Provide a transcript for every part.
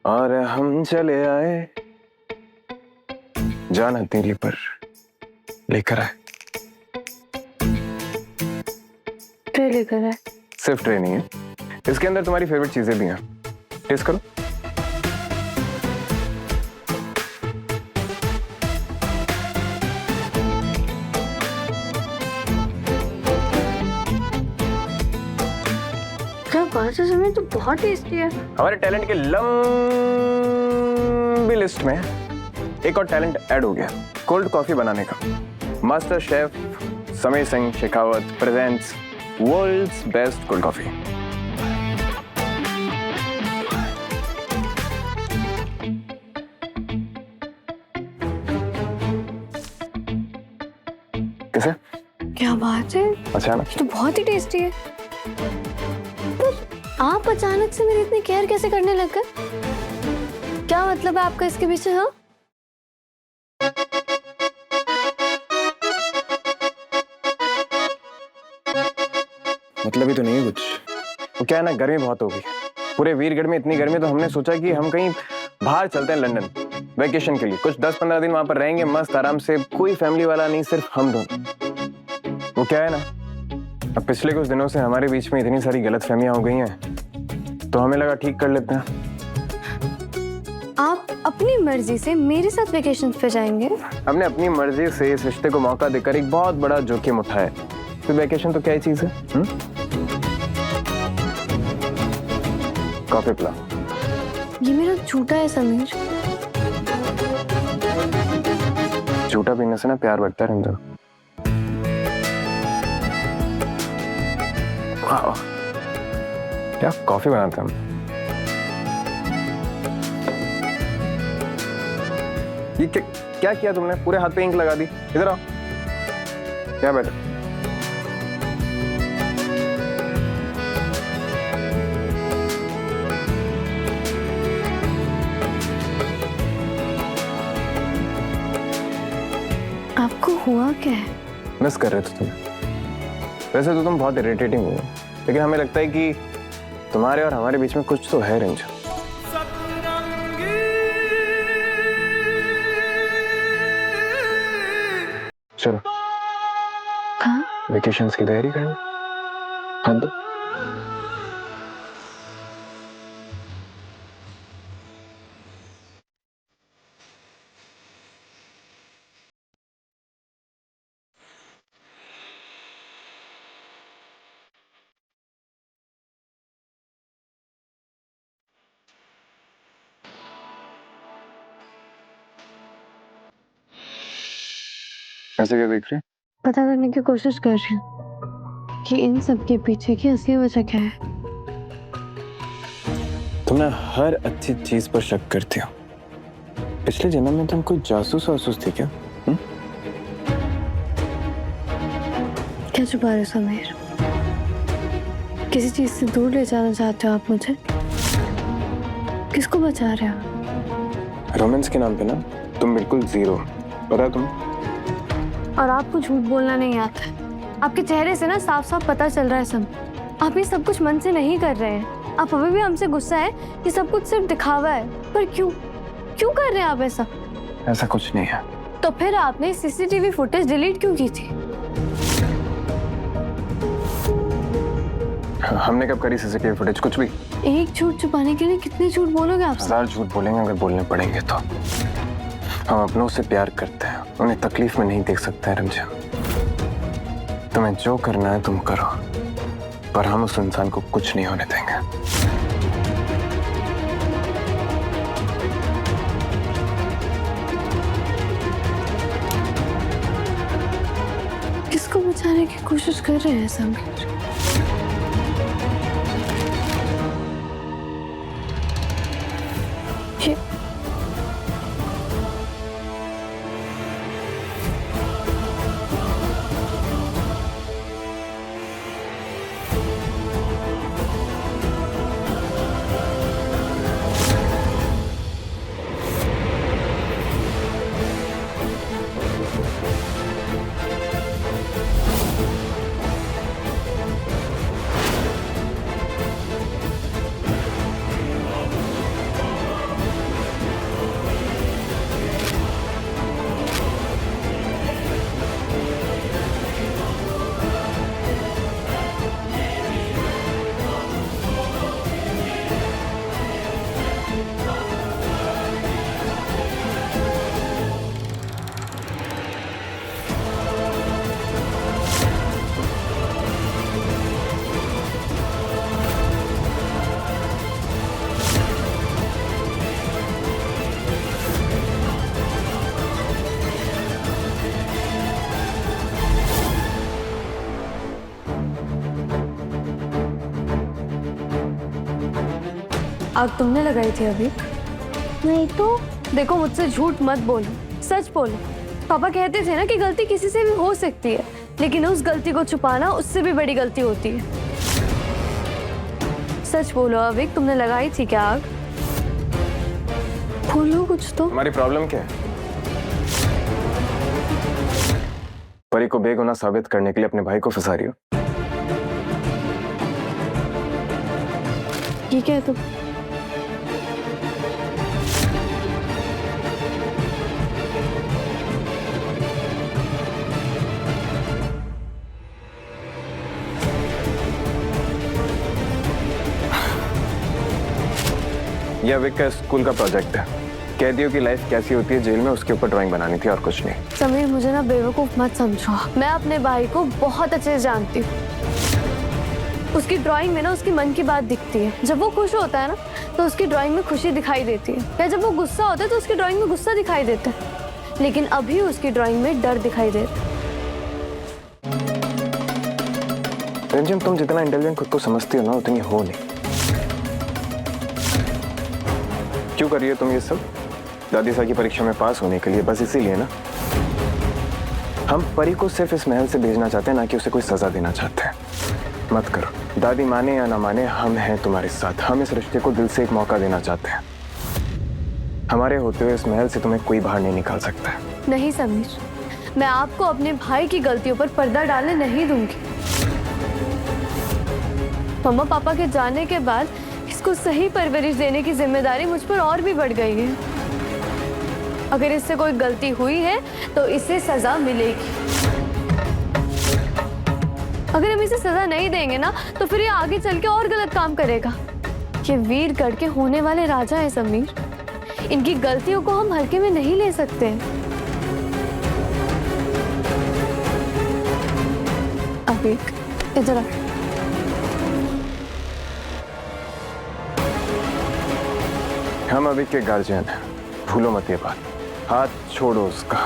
और हम चले आए, जान हथेली पर लेकर आए। ट्रे लेकर आए? सिर्फ ट्रे नहीं है, इसके अंदर तुम्हारी फेवरेट चीजें भी हैं। टेस्ट करो। क्या बात है समीर, तो बहुत टेस्टी है। हमारे टैलेंट के लंबी लिस्ट में एक और टैलेंट ऐड हो गया, कोल्ड कॉफी बनाने का। Master chef Sameer Singh Shekhawat presents world's best cold coffee. कैसे? क्या बात है, अच्छा है ना? तो बहुत ही टेस्टी है। पर आप अचानक से मेरी इतनी केयर कैसे करने लग गए? क्या मतलब है आपका इसके पीछे? हाँ, मतलब ही तो नहीं है कुछ। वो क्या है ना, गर्मी बहुत हो गई पूरे वीरगढ़ में। इतनी गर्मी तो हमने सोचा कि हम कहीं बाहर चलते हैं, लंदन वेकेशन के लिए। कुछ 10-15 दिन वहां पर रहेंगे मस्त आराम से, कोई फैमिली वाला नहीं, सिर्फ हम दोनों। वो क्या है ना, अब पिछले कुछ दिनों से हमारे बीच में इतनी सारी गलतफहमियां हो गई हैं, तो हमें लगा ठीक कर लेते हैं। आप अपनी मर्जी से मेरे साथ वेकेशन पे जाएंगे? हमने अपनी मर्जी से इस रिश्ते को मौका देकर एक बहुत बड़ा जोखिम उठाया। तो वेकेशन तो क्या ही चीज है? कॉफी पिला। ये मेरा झूठा है समीर। झूठा पीने से ना प्यार बढ़ता है रंजन। वाह, क्या कॉफी बनाते हैं हम। ये क्या किया तुमने? पूरे हाथ पे इंक लगा दी। इधर आओ, क्या बैठे? आपको हुआ क्या है? मिस कर रहे थे तुम्हें। वैसे तो तुम बहुत इरिटेटिंग हो, लेकिन हमें लगता है कि तुम्हारे और हमारे बीच में कुछ तो है रंजन। चलो कहाँ? वेकेशंस की तैयारी करनी। हाँ तो ऐसे क्या देख रहे हैं? पता करने की कोशिश कर रही हूँ कि इन सब के पीछे की असली वजह क्या है। तुम ना हर अच्छी चीज पर शक करते हो। पिछले जन्म में तुम कोई जासूस वासूस थी क्या? क्या छुपा रहे हो समीर? किसी चीज से दूर ले जाना चाहते हो आप मुझे? किसको बचा रहे हो? रोमांस के नाम पे ना तुम बिल्कुल जीरो, पता है तुम्हें? और आपको झूठ बोलना नहीं आता है। आपके चेहरे से ना साफ साफ पता चल रहा है सब। आप ये सब कुछ मन से नहीं कर रहे हैं। आप अभी भी हमसे गुस्सा है कि सब कुछ सिर्फ दिखावा है। पर क्यों क्यों कर रहे हैं आप ऐसा? ऐसा कुछ नहीं है। तो फिर आपने सीसीटीवी फुटेज डिलीट क्यों की थी? हमने कब करी सीसीटीवी फुटेज? कुछ भी। एक झूठ छुपाने के लिए कितने झूठ बोलोगे आप? 1000 झूठ बोलेंगे अगर बोलने पड़ेंगे तो। हम अपनों से प्यार करते हैं, उन्हें तकलीफ में नहीं देख सकते हैं रंजन। तुम्हें जो करना है तुम करो, पर हम उस इंसान को कुछ नहीं होने देंगे। किसको बचाने की कोशिश कर रहे हैं समीर? आग तुमने लगाई थी अभी? नहीं तो। देखो मुझसे झूठ मत बोलो, सच बोलो। पापा कहते थे ना कि गलती किसी से भी हो सकती है, लेकिन उस गलती को छुपाना उससे भी बड़ी गलती होती है। सच बोलो अविक, तुमने लगाई थी क्या आग? बोलो कुछ तो। हमारी प्रॉब्लम क्या है? परी को बेगुनाह साबित करने के लिए अपने भाई को फंसा रही हो। ठीक है तुम। यह अविक का स्कूल का प्रोजेक्ट है। कह दियो कि लाइफ कैसी होती है जेल में, उसके ऊपर ड्राइंग बनानी थी और कुछ नहीं। समीर मुझे ना बेवकूफ मत समझो, मैं अपने भाई को बहुत अच्छे से जानती हूँ। उसकी ड्राइंग में ना उसकी मन की बात दिखती है। जब वो खुश होता है ना तो उसकी ड्राइंग में खुशी दिखाई देती है, या जब वो गुस्सा होता है तो उसकी ड्राइंग में गुस्सा दिखाई देता है। लेकिन अभी उसकी ड्राइंग में डर दिखाई देता है। रंजन, तुम जितना इंटेलिजेंट खुद को समझती हो ना उतनी हो नहीं। क्यों कर रही हो तुम ये सब? दादी साहब की परीक्षा में पास होने के लिए, बस इसीलिए ना? हम परी को सिर्फ इस महल से भेजना चाहते हैं, ना कि उसे कोई सजा देना चाहते हैं। मत करो। दादी माने या ना माने, हम हैं तुम्हारे साथ। हम इस रिश्ते को दिल से एक मौका देना चाहते हैं। हमारे होते हुए इस महल से तुम्हें कोई बाहर नहीं निकाल सकता है। नहीं समीर, मैं आपको अपने भाई की गलतियों पर पर्दा डालने नहीं दूंगी। मम्मा पापा के जाने के बाद इसको सही परवरिश देने की जिम्मेदारी मुझ पर और भी बढ़ गई है। अगर इससे कोई गलती हुई है तो इसे सजा मिलेगी। अगर हम इसे सजा नहीं देंगे ना तो फिर ये आगे चल के और गलत काम करेगा। ये वीरगढ़ के होने वाले राजा हैं समीर, इनकी गलतियों को हम हल्के में नहीं ले सकते। अविक, इधर आ। हम अविक के गार्जियन हैं, भूलो मत ये बात। हाथ छोड़ो उसका।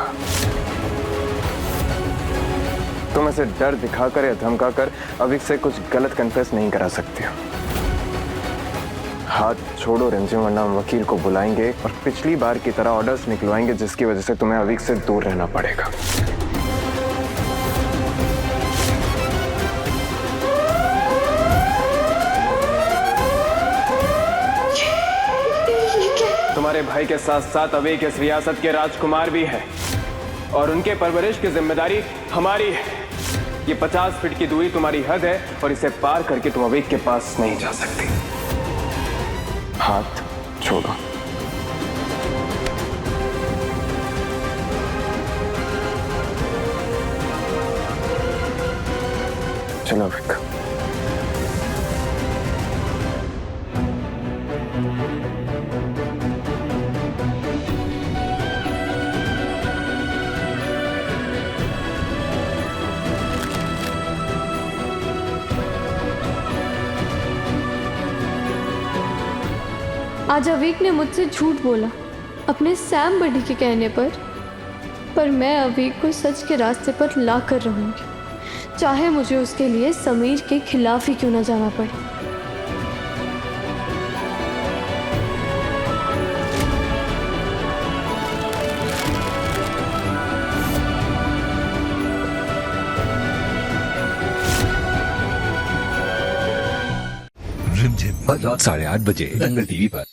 तुम ऐसे डर दिखाकर या धमकाकर अविक से कुछ गलत कन्फेस नहीं करा सकती हो। हाथ छोड़ो रंजन, वरना हम वकील को बुलाएंगे और पिछली बार की तरह ऑर्डर्स निकलवाएंगे, जिसकी वजह से तुम्हें अविक से दूर रहना पड़ेगा। तुम्हारे भाई के साथ साथ अविक इस रियासत के राजकुमार भी हैं और उनके परवरिश की जिम्मेदारी हमारी है। ये 50 फीट की दूरी तुम्हारी हद है और इसे पार करके तुम अविक के पास नहीं जा सकती। हाथ छोड़ो। चलो अविक। आज अविक ने मुझसे झूठ बोला अपने सैम बडी के कहने पर मैं अविक को सच के रास्ते पर ला कर रहूंगी, चाहे मुझे उसके लिए समीर के खिलाफ ही क्यों ना जाना पड़े। रिमझिम 8:30 बजे दंगल टीवी पर।